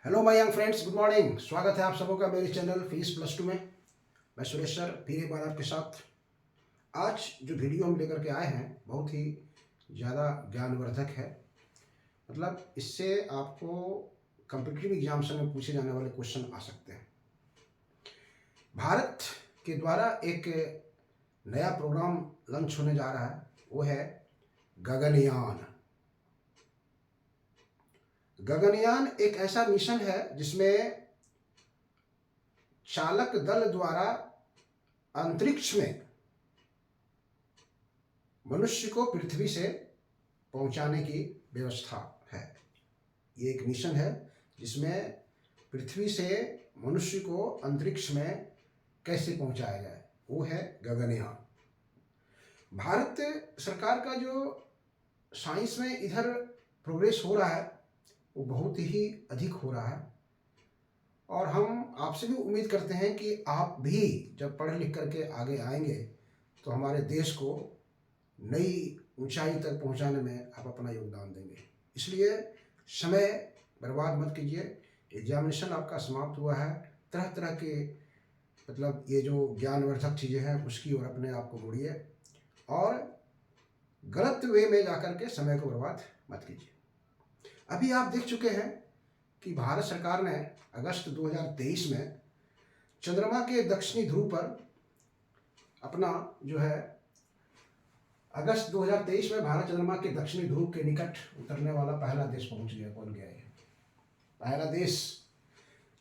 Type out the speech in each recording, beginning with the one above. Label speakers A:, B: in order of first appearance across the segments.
A: Hello my young friends, good morning. स्वागत है आप सबों का मेरे चैनल फीस प्लस टू में। मैं सुरेश सर फिर एक बार आपके साथ। आज जो वीडियो हम लेकर के आए हैं बहुत ही ज़्यादा ज्ञानवर्धक है। मतलब इससे आपको कम्पिटिटिव एग्जाम्स में पूछे जाने वाले क्वेश्चन आ सकते हैं। भारत के द्वारा एक नया प्रोग्राम लॉन्च होने जा रहा है, वो है गगनयान। गगनयान एक ऐसा मिशन है जिसमें चालक दल द्वारा अंतरिक्ष में मनुष्य को पृथ्वी से पहुंचाने की व्यवस्था है। ये एक मिशन है जिसमें पृथ्वी से मनुष्य को अंतरिक्ष में कैसे पहुंचाया जाए, वो है गगनयान। भारत सरकार का जो साइंस में इधर प्रोग्रेस हो रहा है वो बहुत ही अधिक हो रहा है, और हम आपसे भी उम्मीद करते हैं कि आप भी जब पढ़ लिख करके आगे आएंगे तो हमारे देश को नई ऊंचाई तक पहुंचाने में आप अपना योगदान देंगे। इसलिए समय बर्बाद मत कीजिए। एग्जामिनेशन आपका समाप्त हुआ है, तरह तरह के मतलब ये जो ज्ञानवर्धक चीज़ें हैं उसकी ओर अपने आप को मोड़िए और गलत वे में जाकर के समय को बर्बाद मत कीजिए। अभी आप देख चुके हैं कि भारत सरकार ने अगस्त 2023 में चंद्रमा के दक्षिणी ध्रुव पर अपना जो है अगस्त 2023 में भारत चंद्रमा के दक्षिणी ध्रुव के निकट उतरने वाला पहला देश पहुंच गया। कौन गया है? पहला देश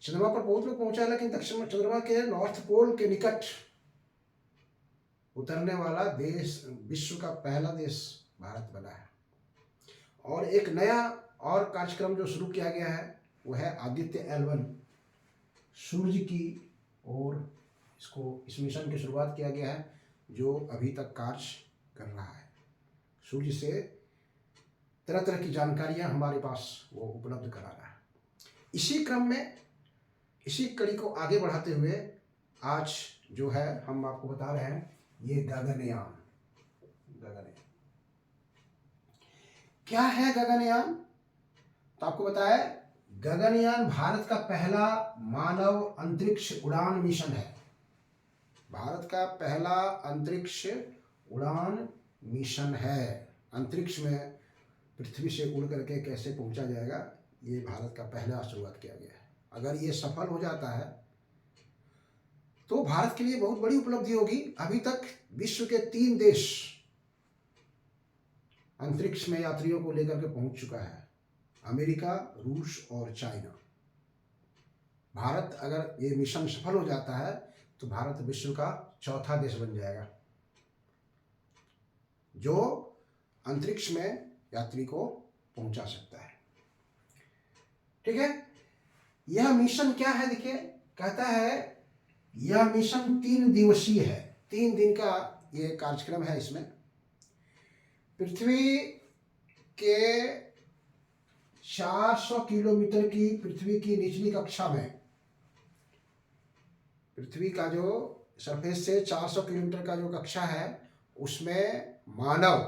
A: चंद्रमा पर बहुत लोग पहुंचा है, लेकिन दक्षिण चंद्रमा के नॉर्थ पोल के निकट उतरने वाला देश, विश्व का पहला देश भारत बना है। और एक नया और कार्यक्रम जो शुरू किया गया है वो है आदित्य L1। सूर्य की ओर इस मिशन की शुरुआत किया गया है जो अभी तक कार्य कर रहा है। सूर्य से तरह तरह की जानकारियां हमारे पास वो उपलब्ध करा रहा है। इसी क्रम में इसी कड़ी को आगे बढ़ाते हुए आज जो है हम आपको बता रहे हैं ये गगनयान। क्या है गगनयान? तो आपको बताया गगनयान भारत का पहला मानव अंतरिक्ष उड़ान मिशन है। भारत का पहला अंतरिक्ष उड़ान मिशन है। अंतरिक्ष में पृथ्वी से उड़ करके कैसे पहुंचा जाएगा, ये भारत का पहला शुरुआत किया गया है। अगर ये सफल हो जाता है तो भारत के लिए बहुत बड़ी उपलब्धि होगी। अभी तक विश्व के 3 देश अंतरिक्ष में यात्रियों को लेकर के पहुंच चुका है, अमेरिका, रूस और चाइना। भारत अगर ये मिशन सफल हो जाता है तो भारत विश्व का चौथा देश बन जाएगा जो अंतरिक्ष में यात्री को पहुंचा सकता है। ठीक है, यह मिशन क्या है? देखिए, कहता है यह मिशन 3 दिवसीय है। 3 दिन का ये कार्यक्रम है। इसमें पृथ्वी के 400 किलोमीटर की पृथ्वी की निचली कक्षा में, पृथ्वी का जो सरफेस से 400 किलोमीटर का जो कक्षा है उसमें मानव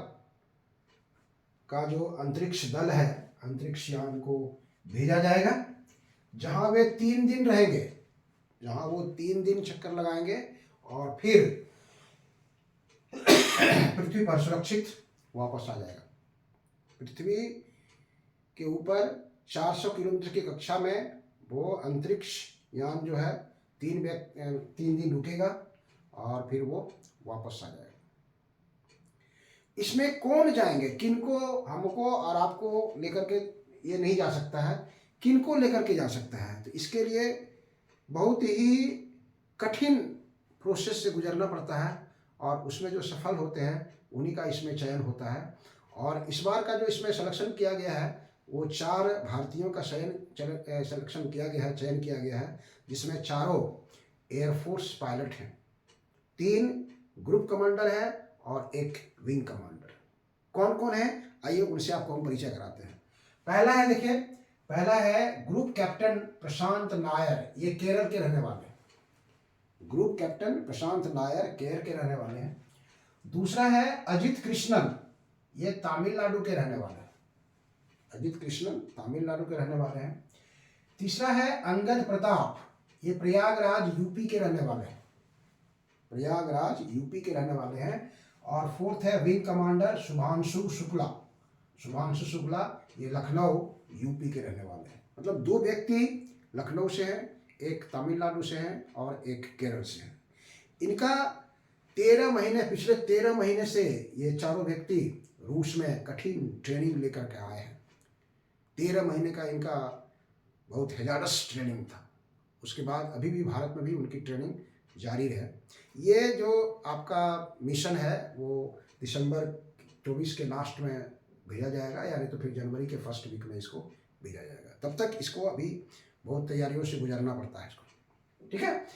A: का जो अंतरिक्ष दल है, अंतरिक्ष यान को भेजा जाएगा, जहां वे 3 दिन रहेंगे, जहां वो 3 दिन चक्कर लगाएंगे और फिर पृथ्वी पर सुरक्षित वापस आ जाएगा। पृथ्वी के ऊपर 400 किलोमीटर की कक्षा में वो अंतरिक्ष यान जो है 3 दिन रुकेगा और फिर वो वापस आ जाएगा। इसमें कौन जाएंगे, किनको, हमको और आपको लेकर के ये नहीं जा सकता है, किनको लेकर के जा सकता है? तो इसके लिए बहुत ही कठिन प्रोसेस से गुजरना पड़ता है और उसमें जो सफल होते हैं उन्हीं का इसमें चयन होता है। और इस बार का जो इसमें सिलेक्शन किया गया है वो 4 भारतीयों का सिलेक्शन किया गया है, चयन किया गया है, जिसमें चारों एयरफोर्स पायलट हैं, 3 ग्रुप कमांडर है और 1 विंग कमांडर। कौन कौन है आइए उनसे आपको हम परिचय कराते हैं। पहला है, देखिए, पहला है ग्रुप कैप्टन प्रशांत नायर, ये केरल के रहने वाले हैं। ग्रुप कैप्टन प्रशांत नायर केरल के रहने वाले हैं। दूसरा है अजित कृष्णन, ये तमिलनाडु के रहने वाले हैं। अजित कृष्णन तमिलनाडु के रहने वाले हैं। तीसरा है अंगद प्रताप, ये प्रयागराज यूपी के रहने वाले हैं, प्रयागराज यूपी के रहने वाले हैं। और फोर्थ है विंग कमांडर शुभांशु शुक्ला, शुभांशु शुक्ला ये लखनऊ यूपी के रहने वाले हैं। मतलब 2 व्यक्ति लखनऊ से हैं, एक तमिलनाडु से हैं और एक केरल से हैं। इनका 13 महीने, पिछले 13 महीने से ये चारों व्यक्ति रूस में कठिन ट्रेनिंग लेकर के आए हैं। 13 महीने का इनका बहुत हैजार्डस ट्रेनिंग था। उसके बाद अभी भी भारत में भी उनकी ट्रेनिंग जारी है। ये जो आपका मिशन है वो दिसंबर 24 के लास्ट में भेजा जाएगा, यानी तो फिर जनवरी के फर्स्ट वीक में इसको भेजा जाएगा। तब तक इसको अभी बहुत तैयारियों से गुजरना पड़ता है इसको, ठीक है।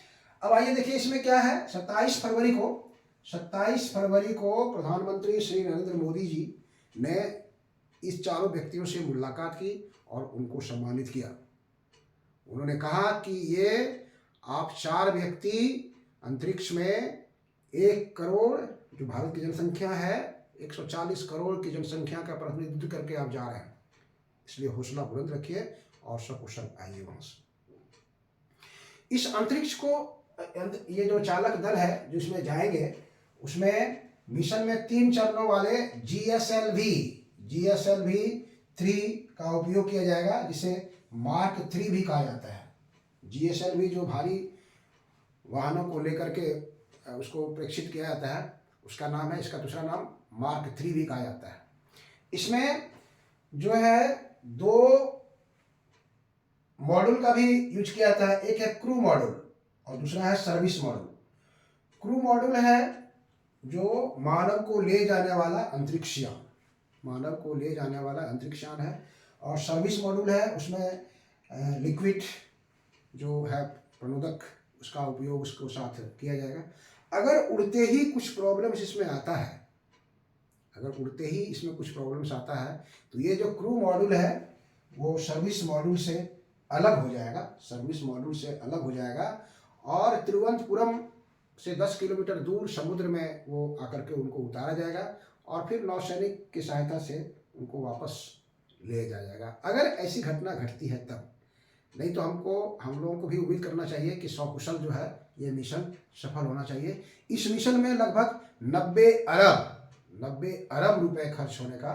A: अब आइए देखिए इसमें क्या है। 27 फरवरी को प्रधानमंत्री श्री नरेंद्र मोदी जी ने इस चारों व्यक्तियों से मुलाकात की और उनको सम्मानित किया। उन्होंने कहा कि ये आप 4 व्यक्ति अंतरिक्ष में 1 करोड़, जो भारत की जनसंख्या है 140 करोड़ की जनसंख्या का प्रतिनिधित्व करके आप जा रहे हैं, इसलिए हौसला बुलंद रखिए और सकुशल आइए वहां से। इस अंतरिक्ष को ये जो चालक दल है जो इसमें जाएंगे, उसमें मिशन में 3 चरणों वाले GSLV 3 का उपयोग किया जाएगा, जिसे मार्क 3 भी कहा जाता है। GSLV जो भारी वाहनों को लेकर के उसको प्रेक्षित किया जाता है, उसका नाम है, इसका दूसरा नाम मार्क 3 भी कहा जाता है। इसमें जो है 2 मॉड्यूल का भी यूज किया जाता है, एक है क्रू मॉड्यूल और दूसरा है सर्विस मॉड्यूल। क्रू मॉड्यूल है जो मानव को ले जाने वाला अंतरिक्ष यान, मानव को ले जाने वाला अंतरिक्ष यान है। और सर्विस मॉड्यूल है, उसमें लिक्विड जो है प्रणोदक, उसका उपयोग उसको साथ किया जाएगा। अगर उड़ते ही कुछ प्रॉब्लम्स इसमें आता है, अगर उड़ते ही इसमें कुछ प्रॉब्लम्स आता है, तो ये जो क्रू मॉड्यूल है वो सर्विस मॉड्यूल से अलग हो जाएगा, सर्विस मॉड्यूल से अलग हो जाएगा और तिरुवनंतपुरम से 10 किलोमीटर दूर समुद्र में वो आकर के उनको उतारा जाएगा और फिर नौसैनिक की सहायता से उनको वापस ले जाया जाएगा। अगर ऐसी घटना घटती है तब, नहीं तो हम लोगों को भी उम्मीद करना चाहिए कि सकुशल जो है ये मिशन सफल होना चाहिए। इस मिशन में लगभग 90 अरब रुपए खर्च होने का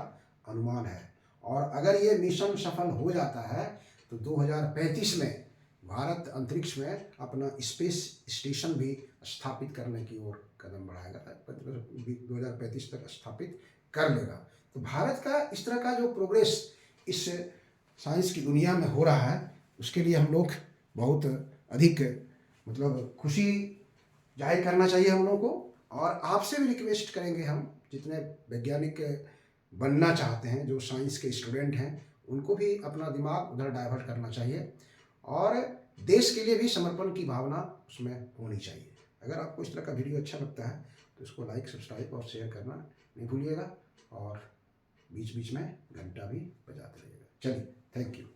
A: अनुमान है। और अगर ये मिशन सफल हो जाता है तो 2035 में भारत अंतरिक्ष में अपना स्पेस स्टेशन भी स्थापित करने की ओर कदम बढ़ाएगा, 2035 तक स्थापित कर लेगा। तो भारत का इस तरह का जो प्रोग्रेस इस साइंस की दुनिया में हो रहा है, उसके लिए हम लोग बहुत अधिक मतलब खुशी जाहिर करना चाहिए हम लोगों को। और आपसे भी रिक्वेस्ट करेंगे, हम जितने वैज्ञानिक बनना चाहते हैं, जो साइंस के स्टूडेंट हैं, उनको भी अपना दिमाग उधर डाइवर्ट करना चाहिए और देश के लिए भी समर्पण की भावना उसमें होनी चाहिए। अगर आपको इस तरह का वीडियो अच्छा लगता है तो इसको लाइक, सब्सक्राइब और शेयर करना नहीं भूलिएगा और बीच बीच में घंटा भी बजाते रहिएगा। चलिए, थैंक यू।